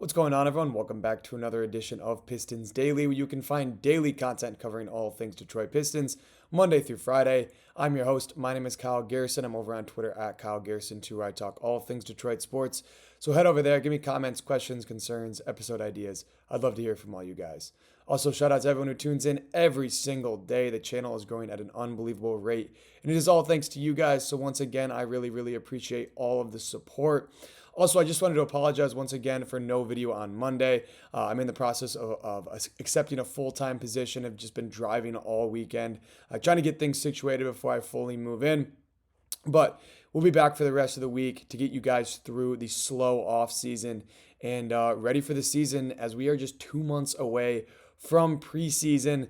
What's going on, everyone? Welcome back to another edition of Pistons Daily, where you can find daily content covering all things Detroit Pistons, Monday through Friday. I'm your host. My name is Kyle Garrison. I'm over on Twitter at Kyle Garrison2, where I talk all things Detroit sports. So head over there, give me comments, questions, concerns, episode ideas. I'd love to hear from all you guys. Also, shout out to everyone who tunes in every single day. The channel is growing at an unbelievable rate, and it is all thanks to you guys. So once again, I really appreciate all of the support. Also, I just wanted to apologize once again for no video on Monday. I'm in the process of accepting a full-time position. I've just been driving all weekend, trying to get things situated before I fully move in. But we'll be back for the rest of the week to get you guys through the slow off season and ready for the season, as we are just 2 months away from preseason.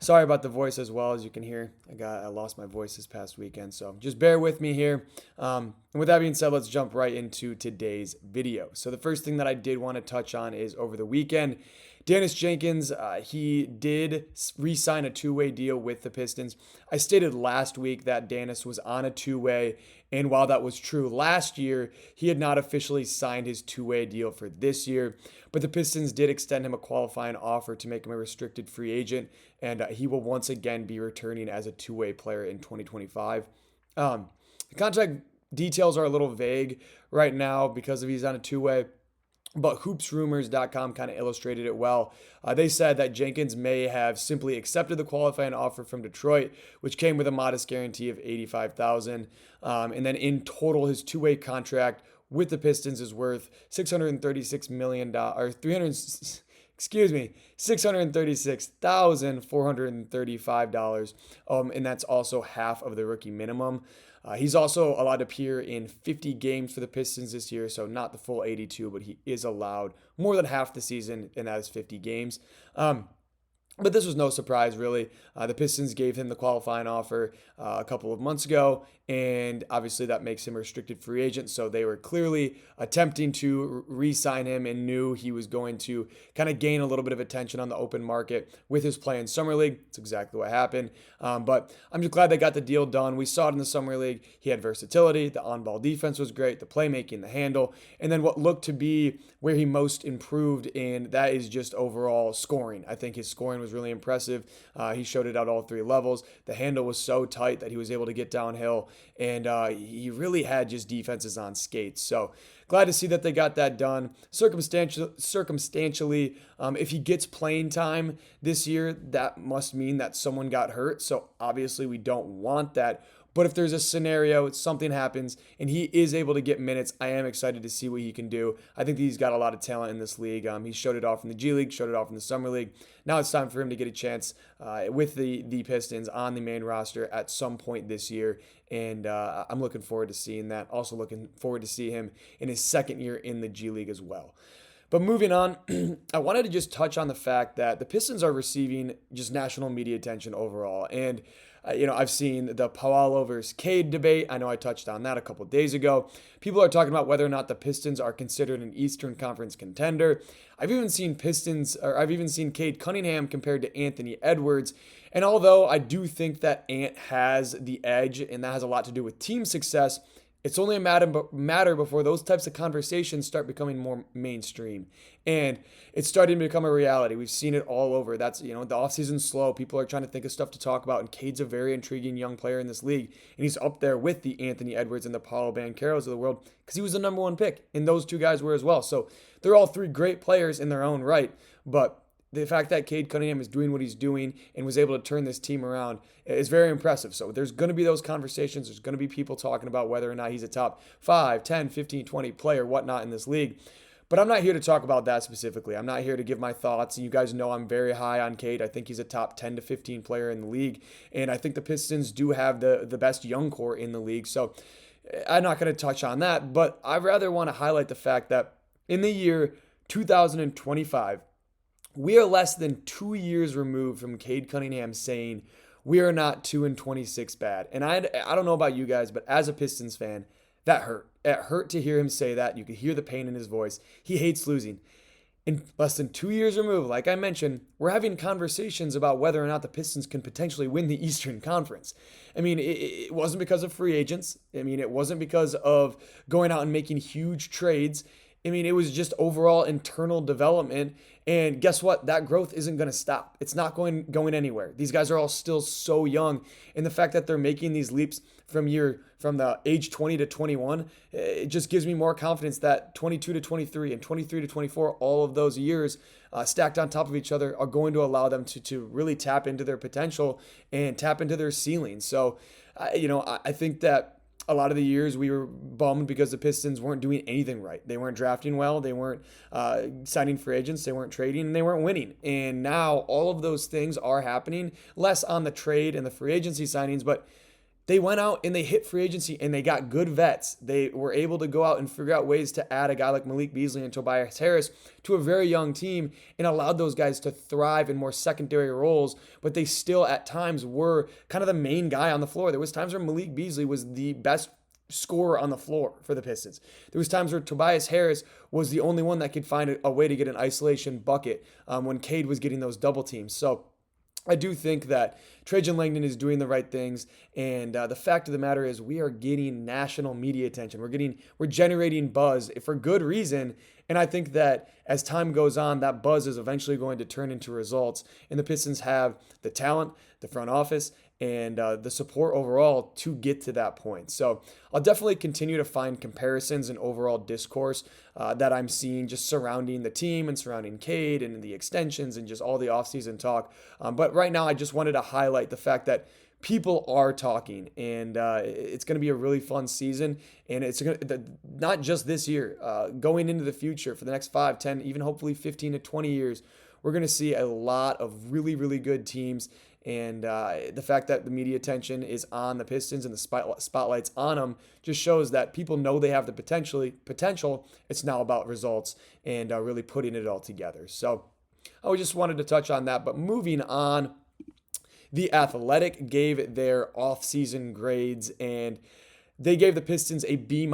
Sorry about the voice as well. As you can hear, I lost my voice this past weekend, so just bear with me here. And with that being said, let's jump right into today's video. So the first thing that I did want to touch on is over the weekend, Jenkins, he did re-sign a two-way deal with the Pistons. I stated last week that Dennis was on a two-way, and while that was true last year, he had not officially signed his two-way deal for this year. But the Pistons did extend him a qualifying offer to make him a restricted free agent, and he will once again be returning as a two-way player in 2025. The contract details are a little vague right now because he's on a two-way. But hoopsrumors.com kind of illustrated it well. They said that Jenkins may have simply accepted the qualifying offer from Detroit, which came with a modest guarantee of $85,000. And then in total, his two-way contract with the Pistons is worth $636 million, or $636,435. And that's also half of the rookie minimum. He's also allowed to appear in 50 games for the Pistons this year, so not the full 82, but he is allowed more than half the season, and that is 50 games. But this was no surprise, really. The Pistons gave him the qualifying offer a couple of months ago, and obviously that makes him a restricted free agent. So they were clearly attempting to re-sign him and knew he was going to kind of gain a little bit of attention on the open market with his play in Summer League. It's exactly what happened. But I'm just glad they got the deal done. We saw it in the Summer League. He had versatility. The on-ball defense was great. The playmaking, the handle, and then what looked to be where he most improved in, that is just overall scoring. I think his scoring was really impressive. He showed it at all three levels. The handle was so tight that he was able to get downhill, and he really had just defenses on skates. So glad to see that they got that done. Circumstantially, if he gets playing time this year, that must mean that someone got hurt. So obviously we don't want that. But if there's a scenario, something happens, and he is able to get minutes, I am excited to see what he can do. I think he's got a lot of talent in this league. He showed it off in the G League, showed it off in the Summer League. Now it's time for him to get a chance with the Pistons on the main roster at some point this year, and I'm looking forward to seeing that. Also looking forward to see him in his second year in the G League as well. But moving on, I wanted to just touch on the fact that the Pistons are receiving just national media attention overall. And, I've seen the Paolo versus Cade debate. I know I touched on that a couple days ago. People are talking about whether or not the Pistons are considered an Eastern Conference contender. I've even seen Cade Cunningham compared to Anthony Edwards. And although I do think that Ant has the edge, and that has a lot to do with team success, it's only a matter before those types of conversations start becoming more mainstream. And it's starting to become a reality. We've seen it all over. That's, the offseason's slow. People are trying to think of stuff to talk about. And Cade's a very intriguing young player in this league. And he's up there with the Anthony Edwards and the Paolo Bancheros of the world because he was the number one pick. And those two guys were as well. So they're all three great players in their own right. But the fact that Cade Cunningham is doing what he's doing and was able to turn this team around is very impressive. So there's going to be those conversations. There's going to be people talking about whether or not he's a top 5, 10, 15, 20 player, whatnot in this league. But I'm not here to talk about that specifically. I'm not here to give my thoughts. You guys know I'm very high on Cade. I think he's a top 10 to 15 player in the league. And I think the Pistons do have the best young core in the league. So I'm not going to touch on that. But I rather want to highlight the fact that in the year 2025, we are less than 2 years removed from Cade Cunningham saying we are not 2-26 bad. And I don't know about you guys, but as a Pistons fan, that hurt. It hurt to hear him say that. You could hear the pain in his voice. He hates losing. In less than 2 years removed, like I mentioned, we're having conversations about whether or not the Pistons can potentially win the Eastern Conference. I mean, it wasn't because of free agents. I mean, it wasn't because of going out and making huge trades. I mean, it was just overall internal development. And guess what? That growth isn't going to stop. It's not going anywhere. These guys are all still so young, and the fact that they're making these leaps from the age 20 to 21, it just gives me more confidence that 22 to 23 and 23 to 24, all of those years stacked on top of each other, are going to allow them to really tap into their potential and tap into their ceiling. So, I think that a lot of the years we were bummed because the Pistons weren't doing anything right. They weren't drafting well. They weren't signing free agents. They weren't trading, and they weren't winning. And now all of those things are happening, less on the trade and the free agency signings, but they went out and they hit free agency and they got good vets. They were able to go out and figure out ways to add a guy like Malik Beasley and Tobias Harris to a very young team and allowed those guys to thrive in more secondary roles, but they still at times were kind of the main guy on the floor. There was times where Malik Beasley was the best scorer on the floor for the Pistons. There was times where Tobias Harris was the only one that could find a way to get an isolation bucket when Cade was getting those double teams. So I do think that Trajan Langdon is doing the right things, and the fact of the matter is we are getting national media attention. We're generating buzz for good reason, and I think that as time goes on, that buzz is eventually going to turn into results, and the Pistons have the talent, the front office, and the support overall to get to that point. So I'll definitely continue to find comparisons and overall discourse that I'm seeing just surrounding the team and surrounding Cade and the extensions and just all the offseason talk. But right now, I just wanted to highlight the fact that people are talking, and it's going to be a really fun season. And it's not just this year, going into the future for the next 5, 10, even hopefully 15 to 20 years, we're going to see a lot of really, really good teams. And the fact that the media attention is on the Pistons and the spotlight's on them just shows that people know they have the potential. It's now about results and really putting it all together. So I just wanted to touch on that. But moving on, The Athletic gave their offseason grades, and they gave the Pistons a B-,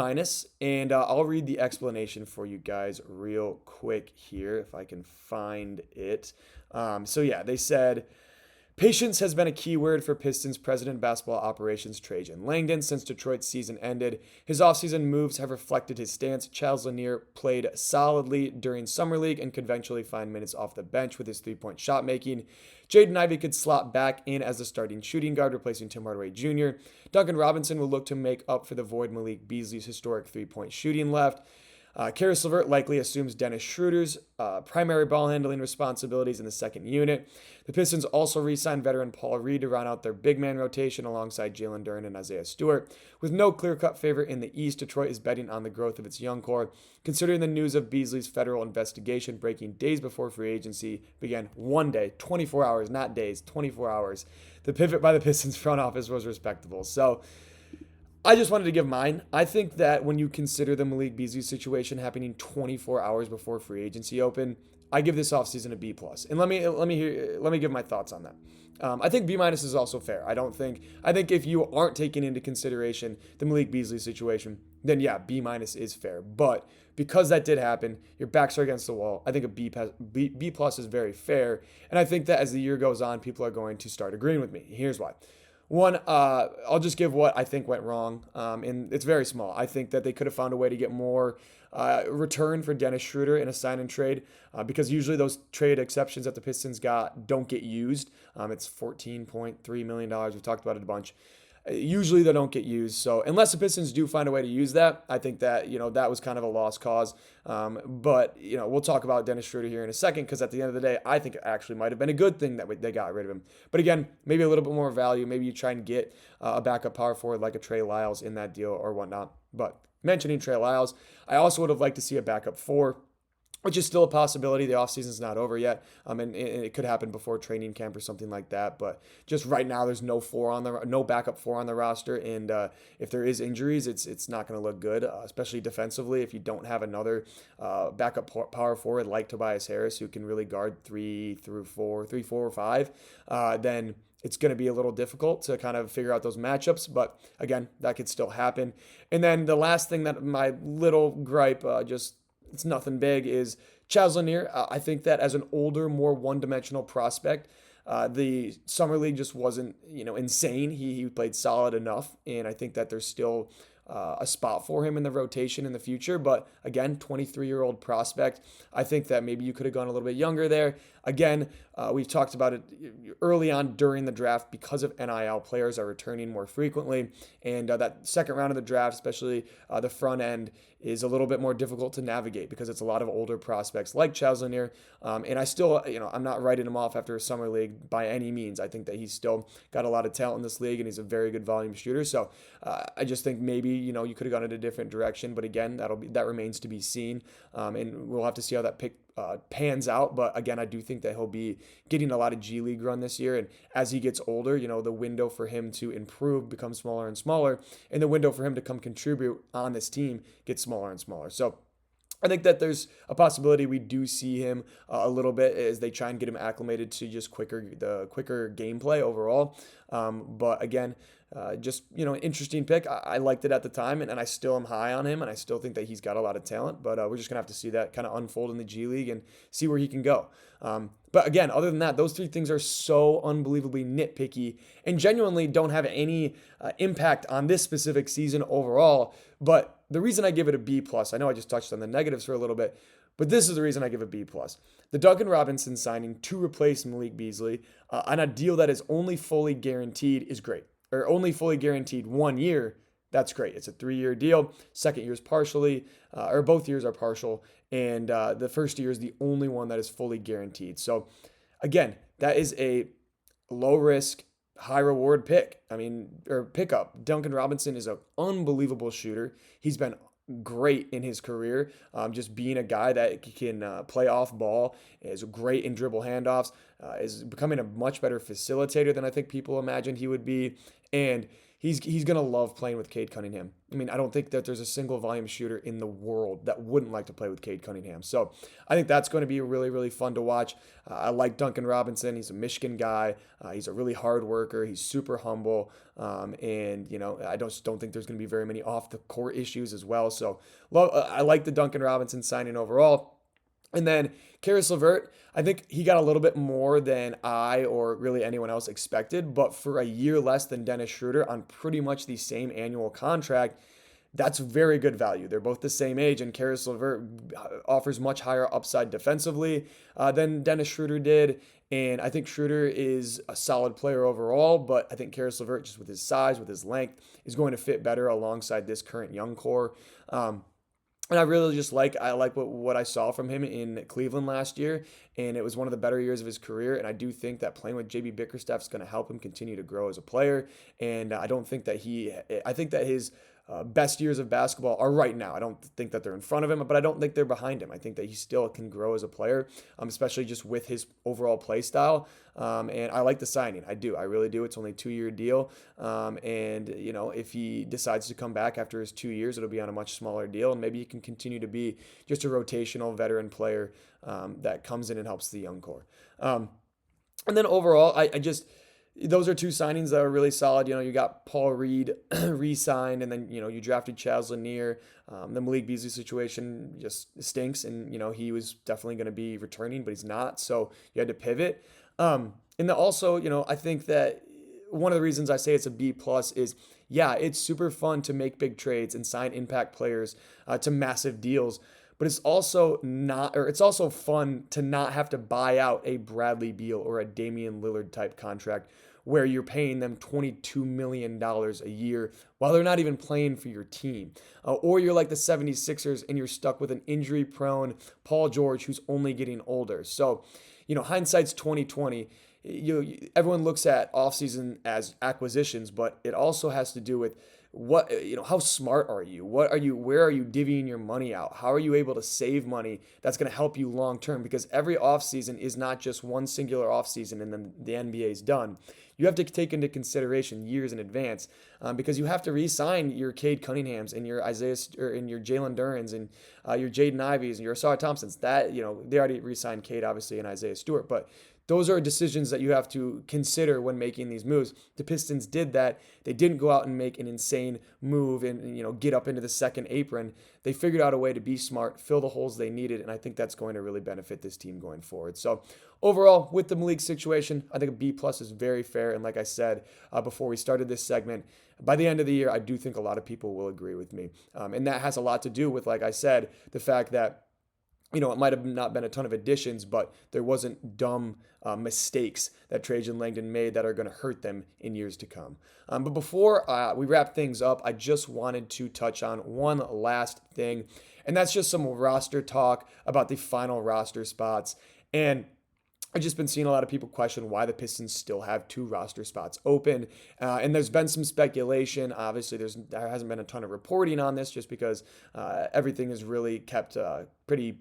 and I'll read the explanation for you guys real quick here if I can find it. They said, patience has been a key word for Pistons president of basketball operations Trajan Langdon since Detroit's season ended. His offseason moves have reflected his stance. Charles Lanier played solidly during Summer League and could eventually find minutes off the bench with his three-point shot making. Jaden Ivey could slot back in as the starting shooting guard, replacing Tim Hardaway Jr. Duncan Robinson will look to make up for the void Malik Beasley's historic three-point shooting left. Karis LeVert likely assumes Dennis Schroeder's primary ball handling responsibilities in the second unit. The Pistons also re-signed veteran Paul Reed to round out their big man rotation alongside Jalen Duren and Isaiah Stewart. With no clear-cut favorite in the East, Detroit is betting on the growth of its young core. Considering the news of Beasley's federal investigation breaking days before free agency began, one day, 24 hours, not days, 24 hours, the pivot by the Pistons front office was respectable. So I just wanted to give mine. I think that when you consider the Malik Beasley situation happening 24 hours before free agency open, I give this offseason a B+. And let me give my thoughts on that. I think B- is also fair. I think if you aren't taking into consideration the Malik Beasley situation, then yeah, B- is fair. But because that did happen, your backs are against the wall. I think a B+ is very fair. And I think that as the year goes on, people are going to start agreeing with me. Here's why. One, I'll just give what I think went wrong, and it's very small. I think that they could have found a way to get more return for Dennis Schroeder in a sign and trade, because usually those trade exceptions that the Pistons got don't get used. It's $14.3 million. We've talked about it a bunch. Usually they don't get used. So unless the Pistons do find a way to use that, I think that, that was kind of a lost cause. But we'll talk about Dennis Schroeder here in a second, because at the end of the day, I think it actually might have been a good thing that they got rid of him. But again, maybe a little bit more value. Maybe you try and get a backup power forward like a Trey Lyles in that deal or whatnot. But mentioning Trey Lyles, I also would have liked to see a backup 4, which is still a possibility. The offseason's not over yet, and it could happen before training camp or something like that. But just right now, there's no backup 4 on the roster, and if there is injuries, it's not going to look good, especially defensively. If you don't have another backup power forward like Tobias Harris, who can really guard 3, 4, or 5, then it's going to be a little difficult to kind of figure out those matchups. But again, that could still happen. And then the last thing that my little gripe, it's nothing big, is Charles Lanier. I think that as an older, more one-dimensional prospect, the summer league just wasn't, insane. He played solid enough, and I think that there's still a spot for him in the rotation in the future. But again, 23-year-old prospect. I think that maybe you could have gone a little bit younger there. Again, we've talked about it early on during the draft because of NIL. Players are returning more frequently, and that second round of the draft, especially the front end, is a little bit more difficult to navigate because it's a lot of older prospects like Chaz Lanier. And I still, I'm not writing him off after a summer league by any means. I think that he's still got a lot of talent in this league, and he's a very good volume shooter. So I just think maybe you could have gone in a different direction, but again, that remains to be seen, and we'll have to see how that pick pans out. But again, I do think that he'll be getting a lot of G League run this year, and as he gets older, the window for him to improve becomes smaller and smaller, and the window for him to come contribute on this team gets smaller and smaller. So I think that there's a possibility we do see him a little bit as they try and get him acclimated to just the quicker gameplay overall. But again, just an interesting pick. I liked it at the time, and I still am high on him, and I still think that he's got a lot of talent. But we're just gonna have to see that kind of unfold in the G League and see where he can go. But again, other than that, those three things are so unbelievably nitpicky and genuinely don't have any impact on this specific season overall. But the reason I give it a B plus, I know I just touched on the negatives for a little bit, but this is the reason I give it B plus. The Duncan Robinson signing to replace Malik Beasley on a deal that is only fully guaranteed is great. Or only fully guaranteed 1 year, that's great. It's a 3-year deal. Second year is partially, or both years are partial, and the first year is the only one that is fully guaranteed. So again, that is a low risk, high reward pickup. Duncan Robinson is an unbelievable shooter. He's been great in his career, just being a guy that can play off ball, is great in dribble handoffs, is becoming a much better facilitator than I think people imagined he would be, and he's going to love playing with Cade Cunningham. I don't think that there's a single volume shooter in the world that wouldn't like to play with Cade Cunningham. So I think that's going to be really, really fun to watch. I like Duncan Robinson. He's a Michigan guy. He's a really hard worker. He's super humble. And I don't think there's going to be very many off the court issues as well. So I like the Duncan Robinson signing overall. And then Caris LeVert, I think he got a little bit more than I or really anyone else expected, but for a year less than Dennis Schroeder on pretty much the same annual contract, that's very good value. They're both the same age, and Caris LeVert offers much higher upside defensively than Dennis Schroeder did. And I think Schroeder is a solid player overall, but I think Caris LeVert, just with his size, with his length, is going to fit better alongside this current young core. And I really just like what I saw from him in Cleveland last year, and it was one of the better years of his career. And I do think that playing with JB Bickerstaff is going to help him continue to grow as a player. And I think that his best years of basketball are right now. I don't think that they're in front of him, but I don't think they're behind him. I think that he still can grow as a player, especially just with his overall play style. And I like the signing. I do. I really do. It's only a 2-year deal. And if he decides to come back after his 2 years, it'll be on a much smaller deal. And maybe he can continue to be just a rotational veteran player that comes in and helps the young core. And then overall, those are two signings that are really solid. You got Paul Reed re-signed, and then, you drafted Chaz Lanier. The Malik Beasley situation just stinks, and, he was definitely going to be returning, but he's not. So you had to pivot. And then also, I think that one of the reasons I say it's a B plus is, yeah, it's super fun to make big trades and sign impact players to massive deals. But it's also fun to not have to buy out a Bradley Beal or a Damian Lillard type contract where you're paying them $22 million a year while they're not even playing for your team. Or you're like the 76ers and you're stuck with an injury-prone Paul George who's only getting older. So, hindsight's 2020. Everyone looks at offseason as acquisitions, but it also has to do with how smart are you? Where are you divvying your money out? How are you able to save money that's going to help you long term? Because every offseason is not just one singular offseason and then the NBA is done. You have to take into consideration years in advance because you have to re-sign your Cade Cunninghams and your and your Jalen Durans and your Jaden Ivies and your Asar Thompsons. That they already re-signed Cade obviously and Isaiah Stewart, but those are decisions that you have to consider when making these moves. The Pistons did that. They didn't go out and make an insane move and get up into the second apron. They figured out a way to be smart, fill the holes they needed, and I think that's going to really benefit this team going forward. So overall, with the Malik situation, I think a B plus is very fair. And like I said before we started this segment, by the end of the year, I do think a lot of people will agree with me. And that has a lot to do with, like I said, the fact that it might have not been a ton of additions, but there wasn't dumb mistakes that Trajan Langdon made that are going to hurt them in years to come. But before we wrap things up, I just wanted to touch on one last thing, and that's just some roster talk about the final roster spots. And I've just been seeing a lot of people question why the Pistons still have 2 roster spots open. And there's been some speculation. Obviously, there hasn't been a ton of reporting on this just because everything is really kept pretty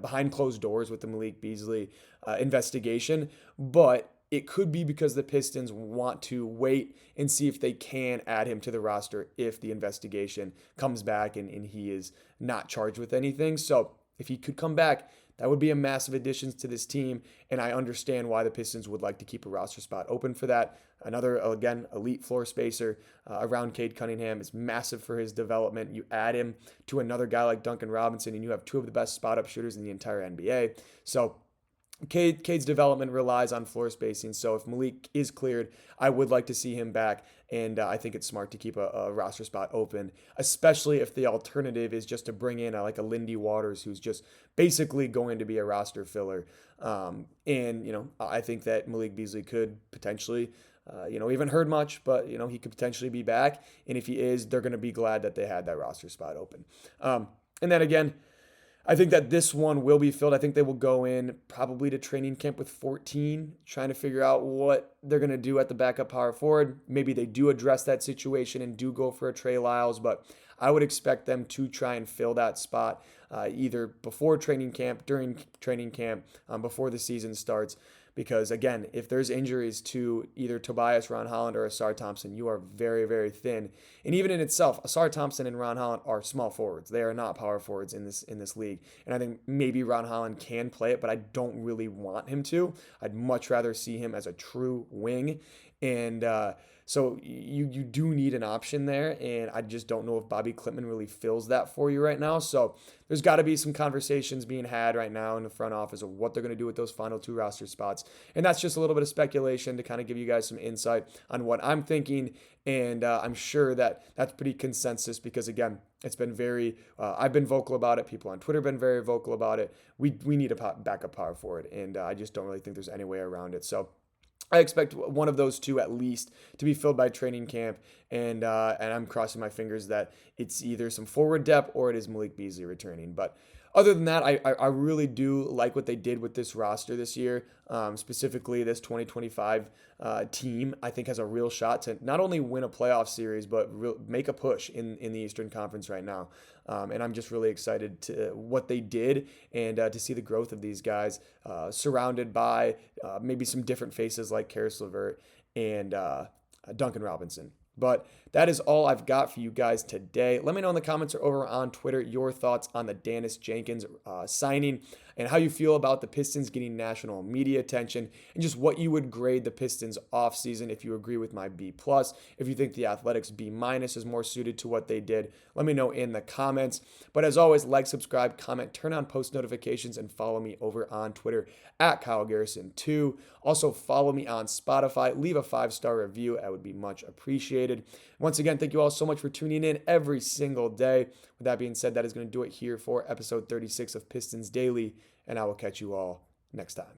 behind closed doors with the Malik Beasley investigation. But it could be because the Pistons want to wait and see if they can add him to the roster if the investigation comes back and he is not charged with anything. So if he could come back, that would be a massive addition to this team, and I understand why the Pistons would like to keep a roster spot open for that. Another, again, elite floor spacer around Cade Cunningham is massive for his development. You add him to another guy like Duncan Robinson, and you have 2 of the best spot-up shooters in the entire NBA. So Cade's development relies on floor spacing, so if Malik is cleared, I would like to see him back, and I think it's smart to keep a roster spot open, especially if the alternative is just to bring in like a Lindy Waters, who's just basically going to be a roster filler. I think that Malik Beasley could potentially, even heard much, but, he could potentially be back, and if he is, they're going to be glad that they had that roster spot open. And then again, I think that this one will be filled. I think they will go in probably to training camp with 14, trying to figure out what they're going to do at the backup power forward. Maybe they do address that situation and do go for a Trey Lyles, but I would expect them to try and fill that spot either before training camp, during training camp, before the season starts. Because, again, if there's injuries to either Tobias, Ron Holland, or Asar Thompson, you are very, very thin. And even in itself, Asar Thompson and Ron Holland are small forwards. They are not power forwards in this league. And I think maybe Ron Holland can play it, but I don't really want him to. I'd much rather see him as a true wing. And so you do need an option there, and I just don't know if Bobby Klintman really fills that for you right now. So there's got to be some conversations being had right now in the front office of what they're going to do with those final 2 roster spots. And that's just a little bit of speculation to kind of give you guys some insight on what I'm thinking. And I'm sure that that's pretty consensus because, again, it's been very, I've been vocal about it. People on Twitter have been very vocal about it. We need a backup power forward, and I just don't really think there's any way around it. So I expect one of those 2 at least to be filled by training camp, and I'm crossing my fingers that it's either some forward depth or it is Malik Beasley returning. But other than that, I really do like what they did with this roster this year, specifically this 2025 team. I think has a real shot to not only win a playoff series, but make a push in the Eastern Conference right now. And I'm just really excited to what they did and to see the growth of these guys surrounded by maybe some different faces like Karis LeVert and Duncan Robinson. But that is all I've got for you guys today. Let me know in the comments or over on Twitter your thoughts on the Dennis Jenkins signing and how you feel about the Pistons getting national media attention and just what you would grade the Pistons offseason if you agree with my B+. If you think the Athletics B- is more suited to what they did, let me know in the comments. But as always, like, subscribe, comment, turn on post notifications, and follow me over on Twitter at Kyle Garrison2. Also, follow me on Spotify. Leave a 5-star review. That would be much appreciated. Once again, thank you all so much for tuning in every single day. With that being said, that is going to do it here for episode 36 of Pistons Daily, and I will catch you all next time.